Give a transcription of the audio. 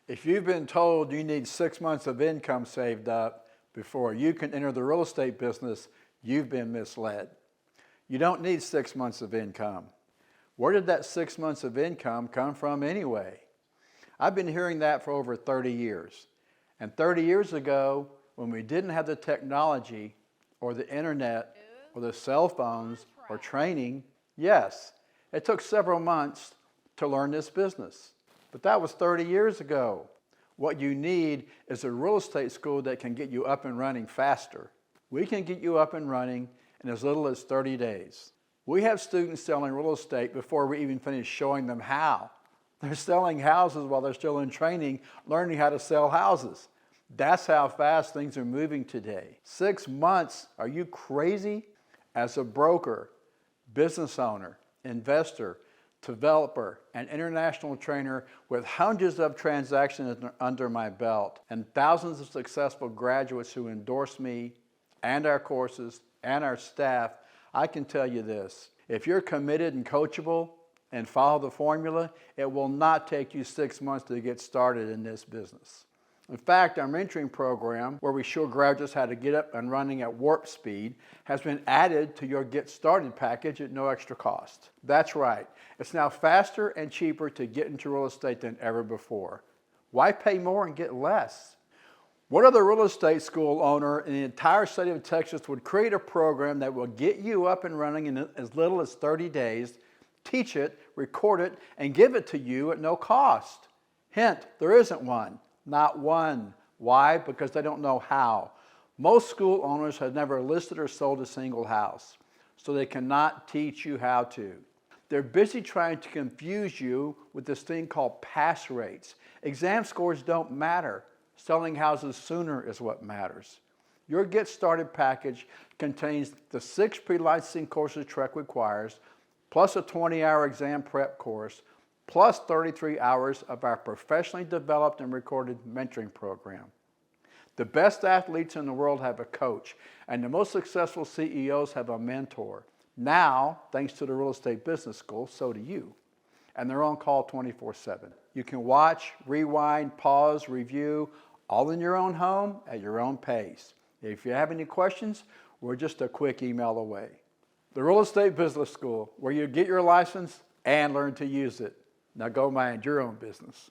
If you've been told you need 6 months of income saved up before you can enter the real estate business, you've been misled. You don't need 6 months of income. Where did that 6 months of income come from anyway? I've been hearing that for over 30 years. And 30 years ago, when we didn't have the technology or the internet or the cell phones or training, yes, it took several months to learn this business. But that was 30 years ago. What you need is a real estate school that can get you up and running faster. We can get you up and running in as little as 30 days. We have students selling real estate before we even finish showing them how. They're selling houses while they're still in training, learning how to sell houses. That's how fast things are moving today. 6 months? Are you crazy? As a broker, business owner, investor, developer, and international trainer with hundreds of transactions under my belt and thousands of successful graduates who endorse me and our courses and our staff, I can tell you this: if you're committed and coachable and follow the formula, it will not take you 6 months to get started in this business. In fact, our mentoring program, where we show graduates how to get up and running at warp speed, has been added to your Get Started package at no extra cost. That's right. It's now faster and cheaper to get into real estate than ever before. Why pay more and get less? What other real estate school owner in the entire state of Texas would create a program that will get you up and running in as little as 30 days, teach it, record it, and give it to you at no cost? Hint, there isn't one. Not one. Why? Because they don't know how. Most school owners have never listed or sold a single house, so they cannot teach you how to. They're busy trying to confuse you with this thing called pass rates. Exam scores don't matter. Selling houses sooner is what matters. Your Get Started package contains the 6 pre-licensing courses TREC requires, plus a 20-hour exam prep course, plus 33 hours of our professionally developed and recorded mentoring program. The best athletes in the world have a coach, and the most successful CEOs have a mentor. Now, thanks to the Real Estate Business School, so do you. And they're on call 24/7. You can watch, rewind, pause, review, all in your own home at your own pace. If you have any questions, we're just a quick email away. The Real Estate Business School, where you get your license and learn to use it. Now go mind your own business.